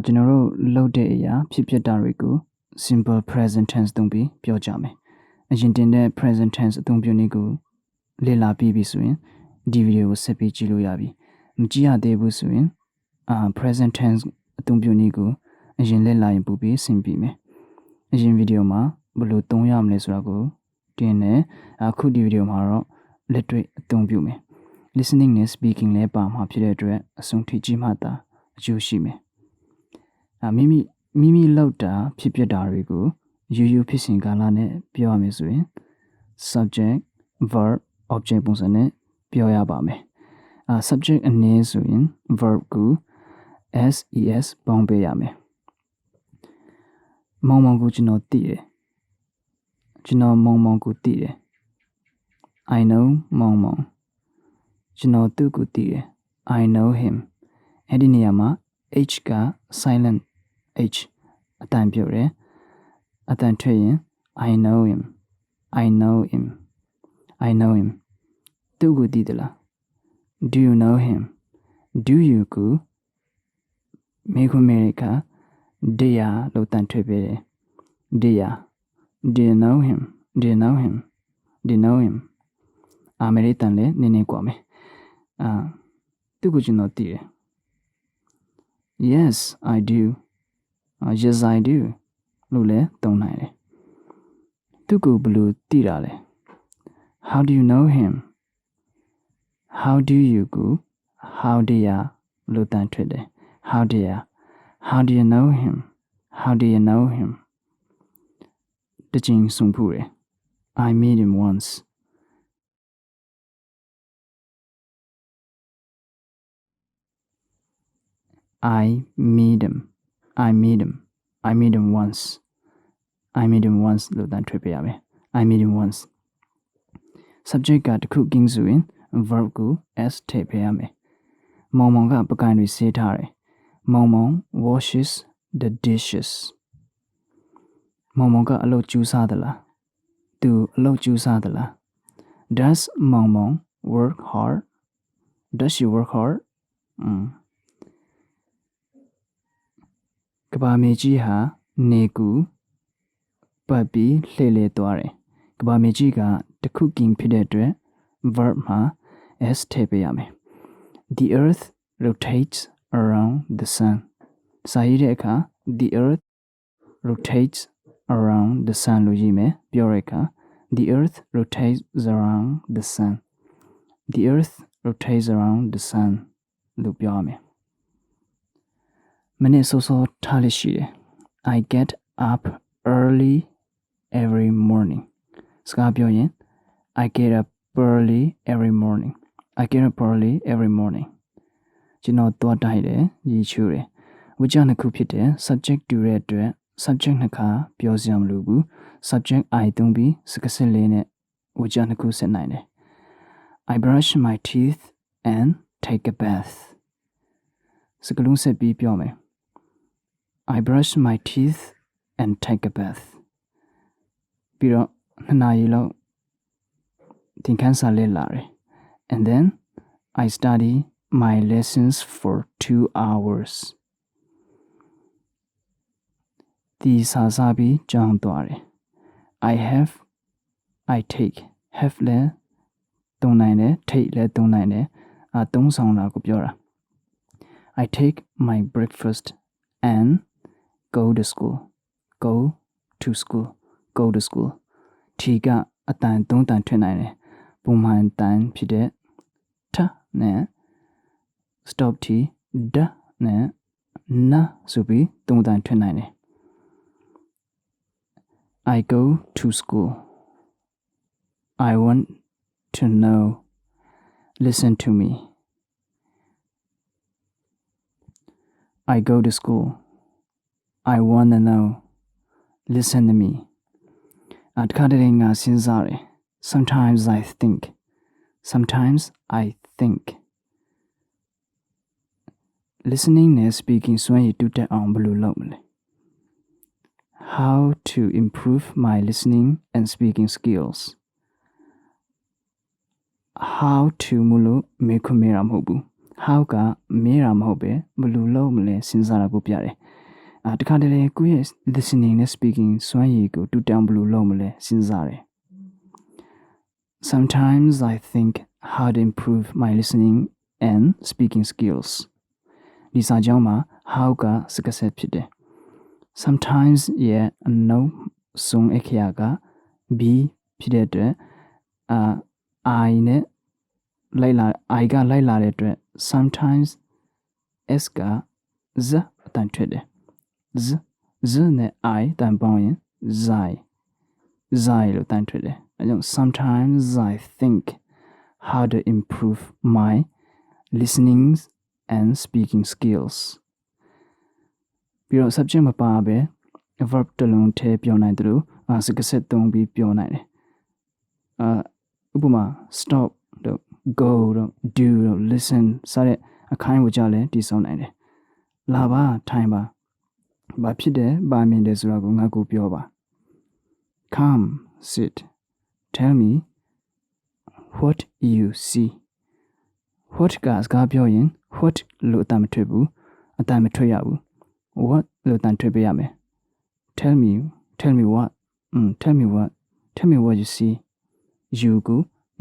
ကျွန်တော်တို့လုပ်တဲ့အရာဖြစ်ဖြစ်တာတွေကို simple present tense သုံးပြီးပြောကြမယ်။အရင်တင်တဲ့ present tense အသုံးပြုနည်းကိုလေ့လာပြီးပြီဆိုရင်ဒီဗီဒီယိုကိုဆက်ပြီးကြည့်လို့ရပြီ။မကြည့်ရသေးဘူးဆိုရင် present tense အသုံးပြုနည်းကိုအရင်လေ့လာရင်ပိုပြီးအဆင်ပြေမယ်။အရင်ဗီဒီယိုမှာဘယ်လိုသုံးရမလဲဆိုတာကိုတင်တယ်။အခုဒီဗီဒီယိုမှာတော့လက်တွေ့အသုံးပြုမယ်။ listening နဲ့ speaking လည်းပါမှာဖြစ်တဲ့အတွက်အဆုံးထိကြည့်မှသာအကျိုးရှိမယ်။မိမိလောက်တာဖြစ်ဖြစ်တာတွေကိုရိုးရိုးဖြစ်စဉ်ကာလနဲ့ပြောရမယ်ဆိုရင် subject verb object ပုံစံနဲ့ပြောရပါမယ်။ subject အနေဆိုရင် verb ကို ses ပေါင်းပေးရမယ်။မောင်မောင်ကိုကျွန်တော်သိတယ်။ကျွန်တော်မောင်မောင်ကိုသိတယ်။ I know မောင်မောင်ကျွန်တော်သူ့ကိုသိတယ်။ I know him အဲ့ဒီနေရာမှာ h က silent h အတန်ပြောတယ်။အတန်ထွက်ရင် I know him I know him I know him သူ့ကိုသိသလား Do you know him Do you ကိုမေခွန်းမေရက Dear လို့တန်ထွက်ပေးတယ် Dear Do you know him Do you know him Do you know him မေရတန်လည်းနည်းနည်းกว่าမယ်သူ့ကိုကျွန်တော်သိတယ် Yes I do Yes I do လို့လည်းသုံးနိုင်တယ်သူ့ကိုဘယ်လိုသိတာလဲ How do you know him How do you ကို How dear လို့တန်ထွက်တယ် How dear How do you know him How do you know him တချင်းဆုံဖူးတယ် I met him once I met him I met him I met him once I met him once လို့တန်ထွက်ပေးရမယ် I met him once subject ကတစ်ခုကင်းဆိုရင် verb ကို s ထည့်ပေးရမယ်မောင်မောင်ကပကိုင်တွေဆေးထားတယ်မောင်မောင် washes the dishes မောင်မောင်ကအလုပ်ကြိုးစားသလားသူအလုပ်ကြိုးစားသလား Does မောင်မောင် work hard Does she work hard ကဘာမေကြီးဟာနေကူပတ်ပြီးလှည့်လေသွားတယ်ကဘာမေကြီးကတစ်ခုကင်းဖြစ်တဲ့အတွက် verb မှာ s ထည့်ပေးရမယ် The earth rotates around the sun စာရေးတဲ့အခါ The earth rotates around the sun လို့ရေးမယ်ပြောတဲ့အခါ The earth rotates around the sun The earth rotates around the sun လို့ပြောရမယ်မနေ့စောစောထားလို့ရှိတယ် I get up early every morning စကားပြောရင် I get up early every morning I get up early every morning ကျွန်တော်သွားတိုက်တယ်ရေချိုးတယ်ဝိချနှစ်ခုဖြစ်တဲ့ subject တူတဲ့အတွက် subject နှစ်ခါပြောစရာမလိုဘူး subject I သုံးပြီးစကားစစ်လေးနဲ့ဝိချနှစ်ခုဆက်နိုင်တယ် I brush my teeth and take a bath စကားလုံးဆက်ပြီးပြောမယ်I brush my teeth and take a bath ပြီးတော့2နာရီလောက်သင်ခန်းစာလေ့လာတယ် and then I study my lessons for 2 hours ဒီစာစာပြီးကျောင်းသွားတယ် I take have လဲသုံးနိုင်တယ် take လဲသုံးနိုင်တယ်သုံးဆောင်တာကိုပြောတာ I take my breakfast and go to school go to school go to school ทีကအတန်သုံးတန်ထွက်နိုင်တယ်ပုံမှန်တန်ဖြစ်တဲ့ထနဲ့ stop ทีဒနဲ့နာဆိုပြီးသုံးတန်ထွက်နိုင်တယ် I go to school I want to know listen to me I go to school I want to know listen to me တခါတည်းငါစဉ်းစားတယ် sometimes I think listening နဲ့ speaking စွမ်းရည်တိုးတက်အောင်ဘယ်လိုလုပ်မလဲ How to improve my listening and speaking skills How to မလို့မေခွန်းမေရာမဟုတ်ဘူး how ကမေးတာမဟုတ်ပဲဘယ်လိုလုပ်မလဲစဉ်းစားတာကိုပြတယ်တခါတလေကိုယ့်ရဲ့ listening နဲ့ speaking စွမ်းရည်ကိုတူတောင်ဘယ်လိုလုပ်မလဲစဉ်းစားတယ် Sometimes I think how to improve my listening and speaking skills ဒီစာကြောင်းမှာ how ကစကားဆက်ဖြစ်တယ် Sometimes ရဲ့အနောက်ဆုံးအခရာက be ဖြစ်တဲ့အတွက်I နဲ့လိုက်လာ I ကလိုက်လာတဲ့အတွက် sometimes S က z အတန်ထွက်တယ် z နဲ့ I တန်ပေါင်းရင် zai လို့တန်ထွက်တယ်အဲကြောင့် sometimes I think how to improve my listening and speaking skills ပြီးတော့ subject မပါပဲ verb တစ်လုံးထည့်ပြောနိုင်တယ်လို့စကားဆက်သုံးပြီးပြောနိုင်တယ်ဥပမာ stop တို့ go တို့ do တို့ listen စတဲ့အခိုင်းကိုကြားလဲတည်ဆောက်နိုင်တယ်လာပါထိုင်ပါဘာဖြစ်တယ်ဘာမြင်တယ်ဆိုတာကိုငါ့ကိုပြောပါ come sit tell me what you see what ကစကားပြောရင် what လို့အတန်မထွက်ဘူးအတန်မထွက်ရဘူး what လို့အတန်ထွက်ပေးရမယ် tell me what tell me what you see you ကို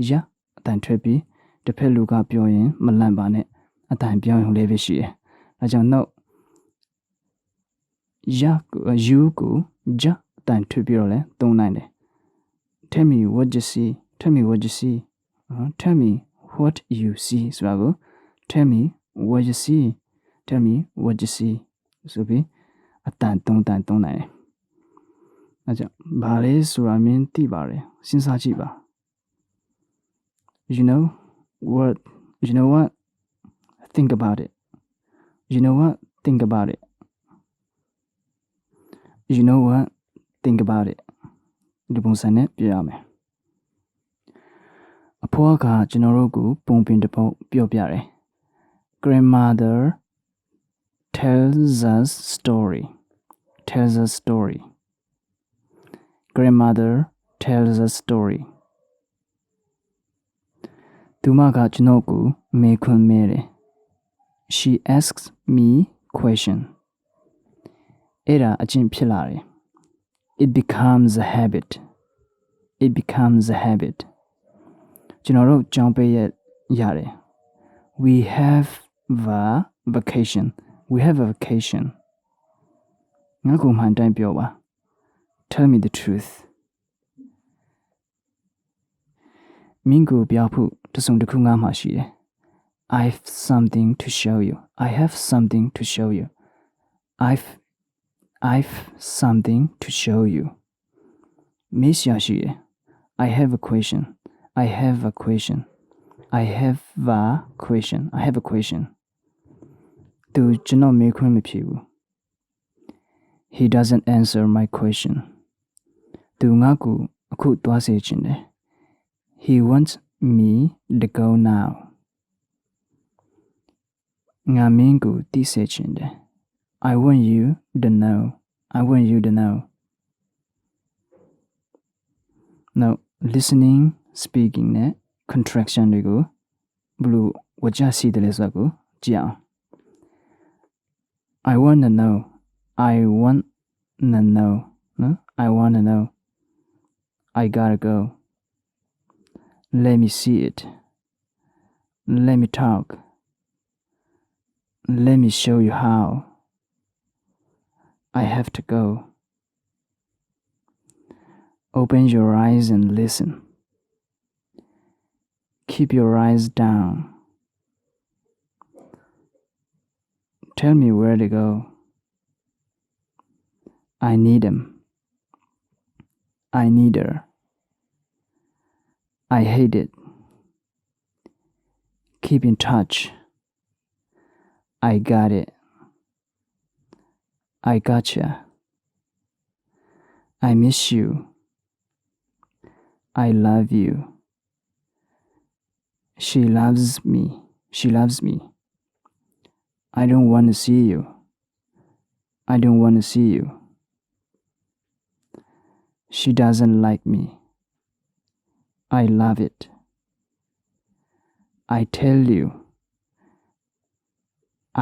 ရအတန်ထွက်ပြီးတစ်ဖက်လူကပြောရင်မလန့်ပါနဲ့အတန်ပြောရင်လည်းပဲရှိတယ်အဲကြောင့် no you ကိုကြအတန်ထွက်ပြီးတော့လဲသုံးနိုင်တယ် tell me what you see tell me what you see tell me what you see ဆိုတာကို tell me what you see tell me what you see ဆိုပြီးအတန်သုံးနိုင်တယ်အဲကြောင့်ဘာလဲဆိုတာမင်းသိပါတယ်စဉ်းစားကြည့်ပါ you know what think about it you know what think about it you know what think about it ဒီပုံစံနဲ့ပြောရမယ်အဖွားကကျွန်တော်တို့ကိုပုံပြင်တစ်ပုဒ်ပြောပြတယ် grandmother tells us story grandmother tells us story သူမကကျွန်တော်ကိုမေးခွန်းမေးတယ် she asks me question အဲ့ဒါအကျင့်ဖြစ်လာတယ် it becomes a habit ကျွန်တော်တို့ကြောင်းပေးရတယ် we have a vacation ငါ့ကိုမှန်တိုင်းပြောပါ tell me the truth မင်းကိုပြောဖို့တစုံတစ်ခုငါမှရှိတယ် I've something to show you I've something to show you မင်းရှာရှိတယ် I have a questionသူကျွန်တော်မေးခွန်းမဖြေဘူး He doesn't answer my question သူငါ့ကိုအခုသွားစေချင်တယ် He wants me to go now ငါမင်းကိုသိစေချင်တယ် I want you to know Now listening speaking နဲ့ contraction တွေကိုဘယ်လိုဝကြစီတယ်လဲဆိုတာကိုကြည့်အောင် I want to know I gotta go let me see it let me talk let me show you how I have to go open your eyes and listen keep your eyes down tell me where to go I need him I need her I hate it keep in touch I got it I gotcha I miss you I love you she loves me I don't want to see you she doesn't like me I love it I tell you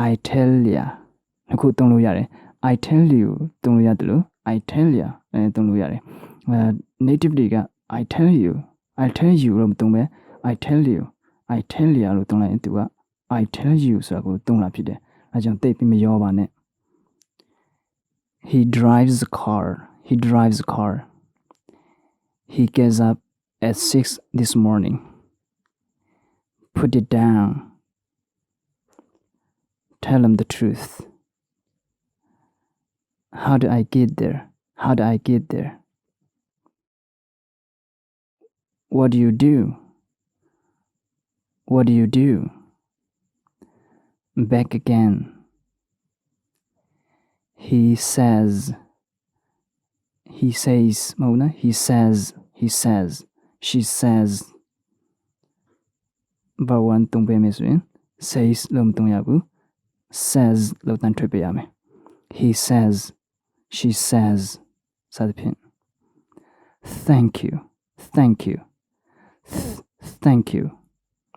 I tell ya အခုသုံးလို့ရတယ် I tell you သုံးလို့ရတယ်လို့ I tell ya သုံးလို့ရတယ်native တွေက I tell you လို့မသုံးပဲ I tell you I tell ya လို့သုံးလိုက်ရင်သူက I tell you ဆိုတာကိုသုံးလာဖြစ်တယ်အဲကြောင့်သိပြီးမရောပါနဲ့ He drives a car He gets up at 6 this morning Put it down Tell him the truth How do I get there What do you do Back again He saysမဟုတ်နော် he says she says verb 1သုံးပေးမယ်ဆိုရင် says လို့မသုံးရဘူး says လို့တန်းထွက်ပေးရမယ် he says she says စသဖြင့် thank you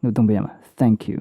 လို့သုံးပေးရမှာ thank you